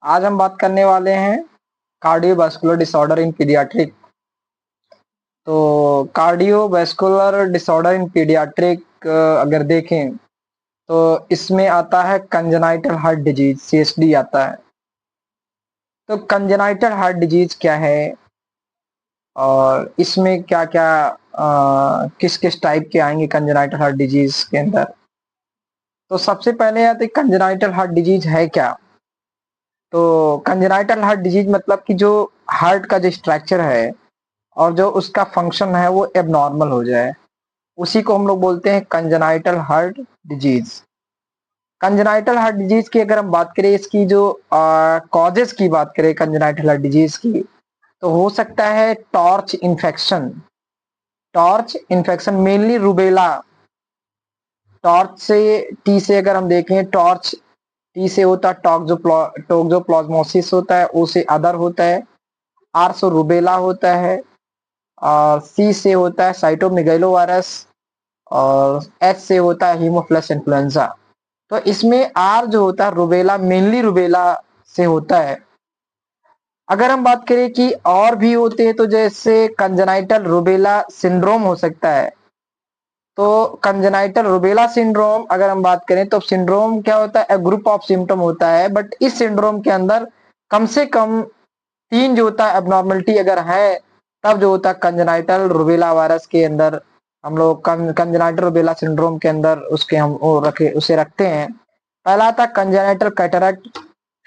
आज हम बात करने वाले हैं कार्डियोवास्कुलर डिसऑर्डर इन पीडियाट्रिक। तो कार्डियोवास्कुलर डिसऑर्डर इन पीडियाट्रिक अगर देखें तो इसमें आता है कंजेनाइटल हार्ट डिजीज, सीएचडी आता है। तो कंजेनाइटल हार्ट डिजीज क्या है और इसमें क्या क्या किस किस टाइप के आएंगे कंजेनाइटल हार्ट डिजीज के अंदर। तो सबसे पहले आते हैं कंजेनाइटल हार्ट डिजीज है क्या। तो कंजेनाइटल हार्ट डिजीज मतलब कि जो हार्ट का जो स्ट्रक्चर है और जो उसका फंक्शन है वो एबनॉर्मल हो जाए, उसी को हम लोग बोलते हैं congenital heart disease. Congenital heart disease की अगर हम बात करें, इसकी जो कॉजेस की बात करें कंजेनाइटल हार्ट डिजीज की, तो हो सकता है torch infection. Torch infection mainly rubella. Torch से टी से अगर हम देखें, टॉर्च टी से होता है टोक्सोप्लाज्मोसिस होता है, ओ से अदर होता है, आर से रूबेला होता है, और सी से होता है साइटोमेगालो वायरस, और एच से होता है हीमोफ्लस इन्फ्लुएंजा। तो इसमें आर जो होता है रूबेला, मेनली रूबेला से होता है। अगर हम बात करें कि और भी होते हैं तो जैसे कंजेनाइटल रूबेला सिंड्रोम हो सकता है। तो कंजेनाइटल रूबेला सिंड्रोम अगर हम बात करें तो सिंड्रोम क्या होता है, ग्रुप ऑफ सिम्टम होता है, बट इस सिंड्रोम के अंदर कम से कम 3 जो होता है एबनॉर्मलिटी अगर है, तब जो होता है कंजेनाइटल रूबेला वायरस के अंदर हम लोग कंजेनाइटल रूबेला सिंड्रोम के अंदर उसके हम वो रखे उसे रखते हैं। पहला था कंजेनाइटल कैटरेक्ट,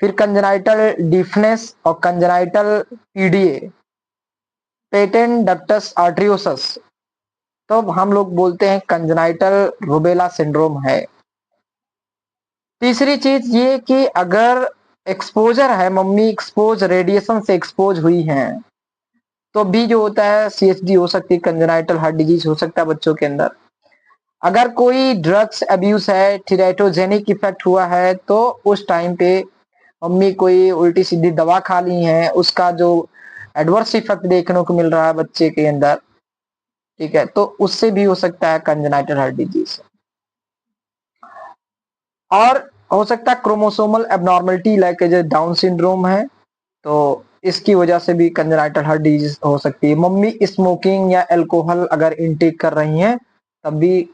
फिर कंजेनाइटल डिफनेस और congenital PDA, patent ductus arteriosus. तो हम लोग बोलते हैं कंजेनाइटल रूबेला सिंड्रोम है। तीसरी चीज ये कि अगर एक्सपोजर है, मम्मी एक्सपोज रेडिएशन से एक्सपोज हुई है, तो भी जो होता है सीएचडी हो सकती है, कंजेनाइटल हार्ट डिजीज हो सकता है बच्चों के अंदर। अगर कोई ड्रग्स अब्यूज है, थिरेटोजेनिक इफेक्ट हुआ है, तो उस टाइम पे मम्मी कोई उल्टी सीधी दवा खा ली है, उसका जो एडवर्स इफेक्ट देखने को मिल रहा है बच्चे के अंदर, ठीक है, तो उससे भी हो सकता है कंजेनाइटल हार्ट डिजीज। और हो सकता है क्रोमोसोमल एबनॉर्मलिटी लाइक जो डाउन सिंड्रोम है, तो इसकी वजह से भी कंजेनाइटल हार्ट डिजीज हो सकती है। मम्मी स्मोकिंग या अल्कोहल अगर इनटेक कर रही हैं, तब भी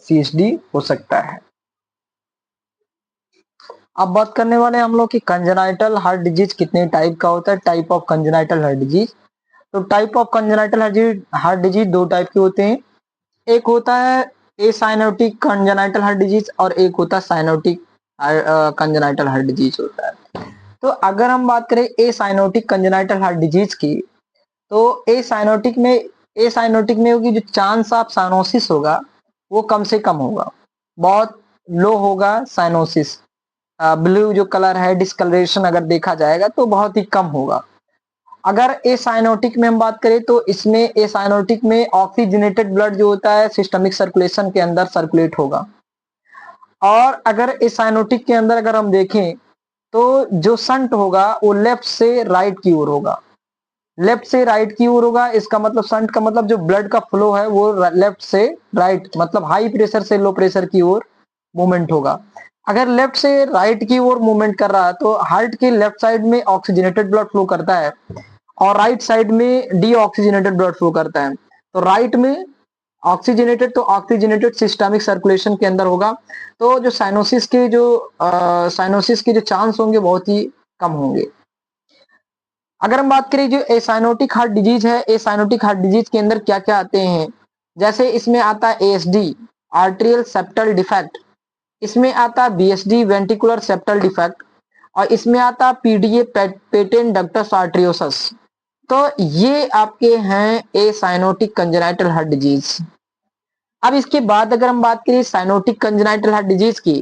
सीएचडी हो सकता है। अब बात करने वाले हम लोग कि कंजेनाइटल हार्ट डिजीज कितने टाइप का होता है, type of congenital heart disease. तो type of congenital heart disease दो टाइप के होते हैं। एक होता है एसाइनोटिक कंजेनाइटल हार्ट डिजीज और एक होता है साइनोटिक कंजेनाइटल हार्ट डिजीज होता है। तो अगर हम बात करें एसाइनोटिक कंजेनाइटल हार्ट डिजीज की, तो ए साइनोटिक में होगी जो चांस ऑफ साइनोसिस होगा वो कम से कम होगा, बहुत लो होगा साइनोसिस। ब्लू जो कलर है, डिस्कलरेशन अगर देखा जाएगा तो बहुत ही कम होगा। अगर ए साइनोटिक में हम बात करें तो इसमें ए साइनोटिक में ऑक्सीजनेटेड ब्लड जो होता है सिस्टमिक सर्कुलेशन के अंदर सर्कुलेट होगा। और अगर ए साइनोटिक के अंदर अगर हम देखें तो जो संट होगा वो लेफ्ट से राइट की ओर होगा। लेफ्ट से राइट की ओर होगा, इसका मतलब संट का मतलब जो ब्लड का फ्लो है वो लेफ्ट से राइट, मतलब हाई प्रेशर से लो प्रेशर की ओर मूवमेंट होगा। अगर लेफ्ट से राइट की ओर मूवमेंट कर रहा है तो हार्ट के लेफ्ट साइड में ऑक्सीजनेटेड ब्लड फ्लो करता है और राइट साइड में डीऑक्सीजनेटेड ब्लड फ्लो करता है। तो राइट में ऑक्सीजनेटेड, तो ऑक्सीजनेटेड सिस्टमिक सर्कुलेशन के अंदर होगा, तो जो साइनोसिस के जो चांस होंगे बहुत ही कम होंगे। अगर हम बात करें जो एसाइनोटिक हार्ट डिजीज है, एसाइनोटिक हार्ट डिजीज के अंदर क्या क्या आते हैं, जैसे इसमें आता है एएसडी आर्टेरियल सेप्टल डिफेक्ट, इसमें आता है बीएसडी वेंट्रिकुलर सेप्टल डिफेक्ट, और इसमें आता पीडीए पेटेंट डक्टस आर्ट्रियोसस। तो ये आपके हैं ए साइनोटिक कंजेनाइटल हार्ट डिजीज। अब इसके बाद अगर हम बात करें साइनोटिक कंजेनाइटल हार्ट डिजीज की,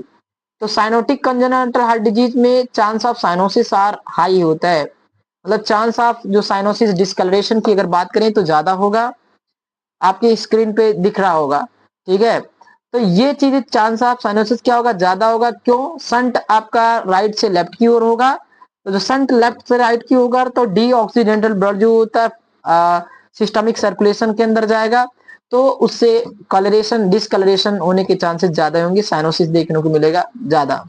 तो साइनोटिक कंजेनाइटल हार्ट डिजीज में chance of cyanosis are high होता है, मतलब चांस ऑफ जो साइनोसिस डिस्कलरेशन की अगर बात करें तो ज्यादा होगा, आपकी स्क्रीन पे दिख रहा होगा, ठीक है। तो ये चीज चांस ऑफ साइनोसिस क्या होगा, ज्यादा होगा। क्यों? संट आपका राइट से लेफ्ट की ओर होगा, तो जो संट लेफ्ट से राइट की होगा तो डी ऑक्सीडेंटल ब्लड जो होता है सिस्टमिक सर्कुलेशन के अंदर जाएगा, तो उससे कलरेशन डिसकलरेशन होने के चांसेस ज्यादा होंगे, साइनोसिस देखने को मिलेगा ज्यादा।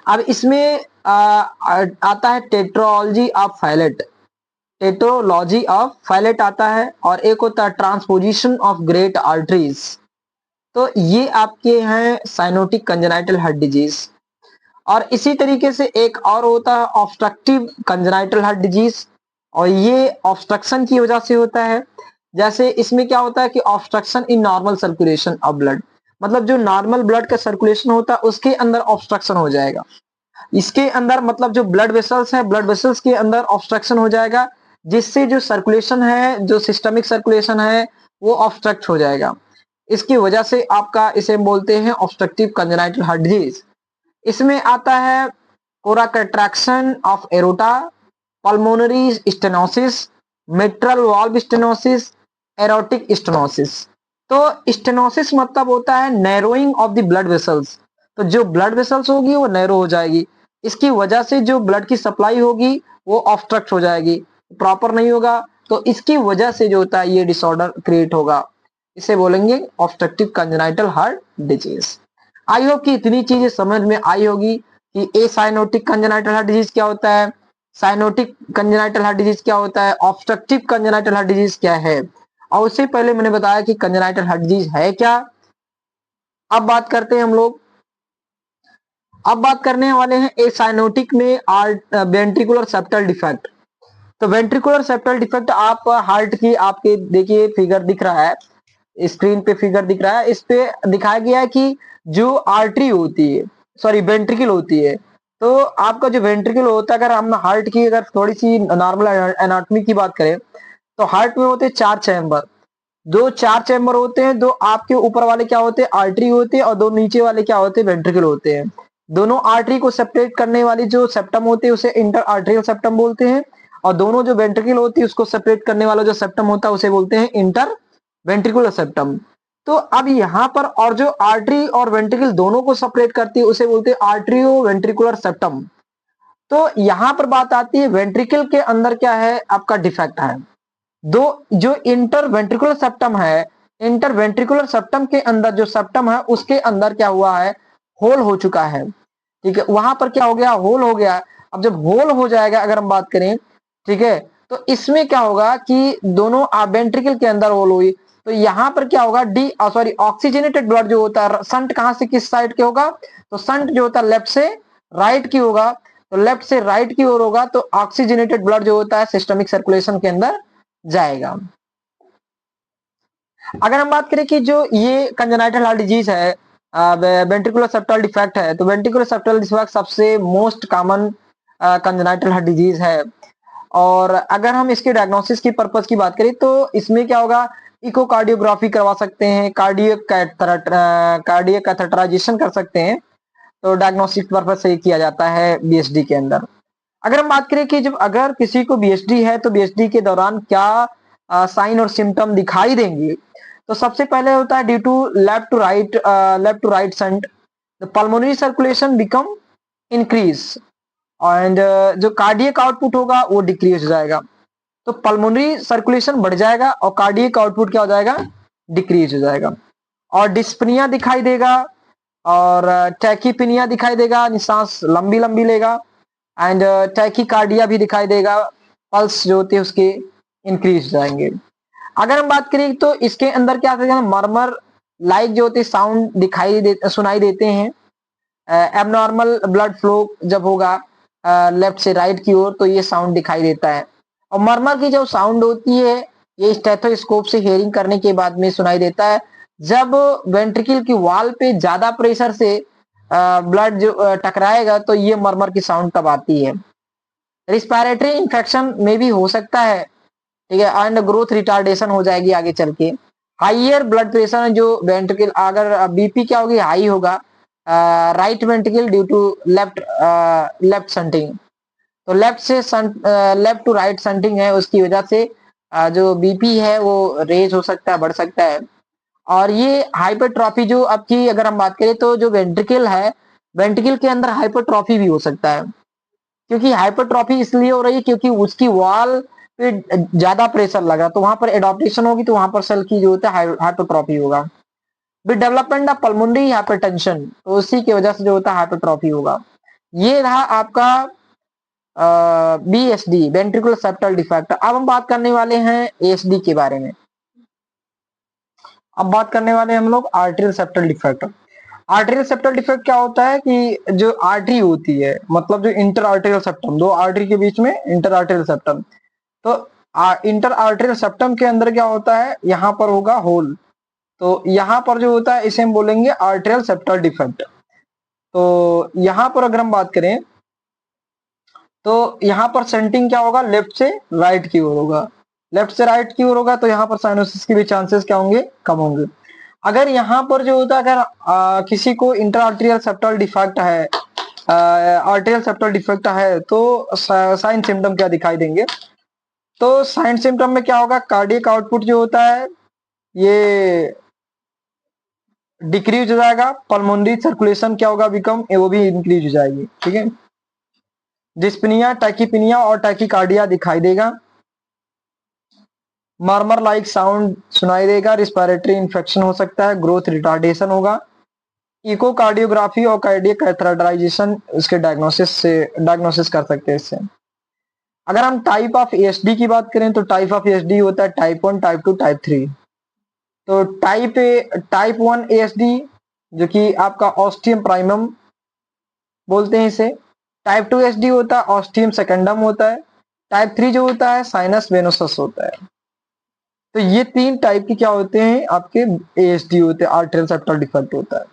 अब इसमें आता है टेट्रोलॉजी ऑफ फाइलेट, टेट्रोलॉजी ऑफ फाइलेट आता है, और एक होता है ट्रांसपोजिशन ऑफ ग्रेट आर्टरीज। तो ये आपके हैं साइनोटिक कंजेनाइटल हार्ट डिजीज। और इसी तरीके से एक और होता है ऑब्स्ट्रक्टिव कंजेनाइटल हार्ट डिजीज, और ये ऑब्स्ट्रक्शन की वजह से होता है। जैसे इसमें क्या होता है कि obstruction in normal circulation of blood, मतलब जो नॉर्मल ब्लड का सर्कुलेशन होता है उसके अंदर ऑब्स्ट्रक्शन हो जाएगा। इसके अंदर मतलब जो ब्लड वेसल्स है, ब्लड वेसल्स के अंदर ऑब्स्ट्रक्शन हो जाएगा, जिससे जो सर्कुलेशन है, जो सिस्टमिक सर्कुलेशन है, वो ऑब्स्ट्रक्ट हो जाएगा। इसकी वजह से आपका इसे बोलते हैं ऑब्स्ट्रक्टिव कंजेनाइटल हार्ट डिजीज। इसमें आता है coarctation of aorta, pulmonary stenosis, mitral valve stenosis, aortic stenosis. तो स्टेनोसिस मतलब होता है narrowing of the blood vessels, तो जो ब्लड वेसल्स होगी वो नैरो हो जाएगी, इसकी वजह से जो ब्लड की सप्लाई होगी वो ऑब्स्ट्रक्ट हो जाएगी, प्रॉपर नहीं होगा, तो इसकी वजह से जो होता है ये डिसऑर्डर क्रिएट होगा। इसे बोलेंगे obstructive congenital heart disease. I hope कि इतनी चीजें समझ में आई होगी कि ए साइनोटिक कंजेनाइटल हार्ट डिजीज क्या होता है, साइनोटिक कंजेनाइटल हार्ट डिजीज क्या होता है, ऑब्स्ट्रक्टिव कंजेनाइटल हार्ट डिजीज क्या है। और उससे पहले मैंने बताया कि कंजेनाइटल हार्ट डिजीज है क्या। अब बात करते हैं हम लोग, अब बात करने वाले हैं ए साइनोटिक में वेंट्रिकुलर सेप्टल डिफेक्ट। तो वेंट्रिकुलर सेप्टल डिफेक्ट आप हार्ट की, आपके देखिए फिगर दिख रहा है, स्क्रीन पे फिगर दिख रहा है, इस पे दिखाया गया है कि जो आर्टरी होती है, सॉरी वेंट्रिकल होती है, तो आपका जो वेंट्रिकल होता है, अगर हम हार्ट की अगर थोड़ी सी नॉर्मल एनाटॉमी की बात करें, तो हार्ट में होते हैं 4 चैम्बर। दो 4 चैम्बर होते हैं, दो आपके ऊपर वाले क्या होते हैं, आर्टरी होते हैं, और दो नीचे वाले क्या होते हैं, वेंट्रिकल होते हैं। दोनों आर्टरी को सेपरेट करने वाली जो सेप्टम होती है उसे इंटर आर्टरियल सेप्टम बोलते हैं, और दोनों जो वेंट्रिकल होती है उसको सेपरेट करने वाला जो सेप्टम होता है उसे बोलते हैं इंटर वेंट्रिकुलर सेप्टम। तो अब यहाँ पर और जो आर्टरी और वेंट्रिकल दोनों को सेपरेट करती है उसे बोलते हैं आर्टरियो वेंट्रिकुलर सेप्टम। तो यहाँ पर बात आती है वेंट्रिकल के अंदर क्या है, आपका डिफेक्ट है। दो जो इंटर वेंट्रिकुलर सेप्टम है, इंटर वेंट्रिकुलर सेप्टम के अंदर जो सेप्टम है उसके अंदर क्या हुआ है, होल हो चुका है। ठीक है, वहां पर क्या हो गया, होल हो गया। अब जब होल हो जाएगा, अगर हम बात करें, ठीक है, तो इसमें क्या होगा कि दोनों वेंट्रिकल के अंदर होल हुई, तो यहाँ पर क्या होगा, सॉरी ऑक्सीजनेटेड ब्लड जो होता है, संट कहाँ से किस साइड के होगा, तो संट जो होता है लेफ्ट से राइट की होगा, तो लेफ्ट से राइट की ओर होगा, तो ऑक्सीजनेटेड ब्लड जो होता है सिस्टमिक सर्कुलेशन के अंदर जाएगा। अगर हम बात करें कि जो ये कंजेनाइटल हार्ट डिजीज है, वेंट्रिकुलर सेप्टल डिफेक्ट है, तो वेंट्रिकुलर सेप्टल डिफेक्ट सबसे most common congenital heart disease है। और अगर हम इसके डायग्नोसिस की पर्पस की बात करें तो इसमें क्या होगा, इकोकार्डियोग्राफी करवा सकते हैं, कार्डियक कैथेटराइजेशन कर सकते हैं, तो डायग्नोस्टिक पर्पस से किया जाता है बीएसडी के अंदर। अगर हम बात करें कि जब अगर किसी को बीएसडी है तो बीएसडी के दौरान क्या साइन और सिम्टम दिखाई देंगे, तो सबसे पहले होता है due to left to right shunt the pulmonary circulation become increase, and जो कार्डियक आउटपुट होगा वो डिक्रीज हो जाएगा। तो पल्मोनरी सर्कुलेशन बढ़ जाएगा और कार्डियक आउटपुट क्या हो जाएगा, डिक्रीज हो जाएगा। और डिस्पनिया दिखाई देगा, और टैकीपिनिया दिखाई देगा, सांस लंबी लंबी लेगा, एंड टैकीकार्डिया भी दिखाई देगा, पल्स जो होते हैं उसके इंक्रीज जाएंगे। अगर हम बात करें तो इसके अंदर क्या होता है, मरमर लाइक जो होते साउंड सुनाई देते हैं। एबनॉर्मल ब्लड फ्लो जब होगा लेफ्ट से राइट की ओर, तो ये साउंड दिखाई देता है। और मरमर की जो साउंड होती है ये स्टेथोस्कोप से हेयरिंग करने के बाद में सुनाई देता है। जब वेंट्रिकल की वॉल पे ज्यादा प्रेशर से ब्लड जो टकराएगा तो ये मरमर की साउंड तब आती है। रिस्पायरेटरी इंफेक्शन में भी हो सकता है, ठीक है, एंड ग्रोथ रिटार्डेशन हो जाएगी आगे चल के। हाइयर ब्लड प्रेशर जो वेंट्रिकल, अगर बीपी क्या होगी, हाई होगा right ventricle due to left shunting, तो लेफ्ट टू राइट संटिंग है, उसकी वजह से जो बीपी है वो रेज हो सकता है, बढ़ सकता है। और ये हाइपरट्रॉफी जो आपकी अगर हम बात करें तो जो वेंट्रिकल है, वेंट्रिकल के अंदर हाइपरट्रॉफी भी हो सकता है, क्योंकि हाइपरट्रॉफी इसलिए हो रही है क्योंकि उसकी वॉल पे ज्यादा प्रेशर लगा, तो वहां पर एडॉप्टेशन होगी, तो वहां पर सेल की जो होता है हाइपरट्रॉफी होगा। With development of pulmonary hypertension, तो उसी की वजह से जो होता है हाइपरट्रॉफी होगा। ये रहा आपका BSD, वेंट्रिकुलर सेप्टल डिफेक्ट। अब हम बात करने वाले हैं ASD के बारे में। अब बात करने वाले हैं हम लोग arterial septal defect. Arterial septal defect क्या होता है कि जो आर्टरी होती है, मतलब जो इंटर आर्टरियल सेप्टम, दो आर्टरी के बीच में इंटर आर्टरियल सेप्टम, तो इंटर आर्टरियल सेप्टम के अंदर क्या होता है, यहाँ पर होगा होल, तो यहाँ पर जो होता है इसे हम बोलेंगे आर्टरियल सेप्टल डिफेक्ट। तो यहाँ पर अगर हम बात करें तो यहाँ पर सेंटिंग क्या होगा, लेफ्ट से राइट की ओर होगा, लेफ्ट से राइट की ओर होगा, तो यहाँ पर साइनोसिस के भी चांसेस क्या होंगे, कम होंगे। अगर यहाँ पर जो होता है, अगर किसी को इंटर आर्टरियल सेप्टल डिफेक्ट है, आर्टरियल सेप्टल डिफेक्ट है, तो साइन सिम्टम क्या दिखाई देंगे, तो साइन सिम्टम में क्या होगा, कार्डियक आउटपुट जो होता है ये डिक्रीज हो जाएगा, पल्मोनरी सर्कुलेशन क्या होगा, बिकम वो भी इंक्रीज हो जाएगी, ठीक है। डिस्पनिया, टैकीपिनिया और टैकीकार्डिया दिखाई देगा, मर्मर लाइक साउंड सुनाई देगा, रिस्पिरेटरी इन्फेक्शन हो सकता है, ग्रोथ रिटार्डेशन होगा, इकोकार्डियोग्राफी और कार्डियक कैथेटराइजेशन इसके डायग्नोसिस कर सकते हैं इससे। अगर हम टाइप ऑफ ASD की बात करें तो टाइप ऑफ ASD होता है टाइप 1, टाइप 2, टाइप 3। तो टाइप 1 ASD जो कि आपका ऑस्टियम प्राइमम बोलते हैं इसे, टाइप 2 ASD होता है ऑस्टियम सेकेंडम होता है, टाइप 3 जो होता है साइनस वेनोसस होता है। तो ये तीन टाइप के क्या होते हैं आपके ASD होते हैं, आर्टरियल सेप्टल डिफेक्ट होता है।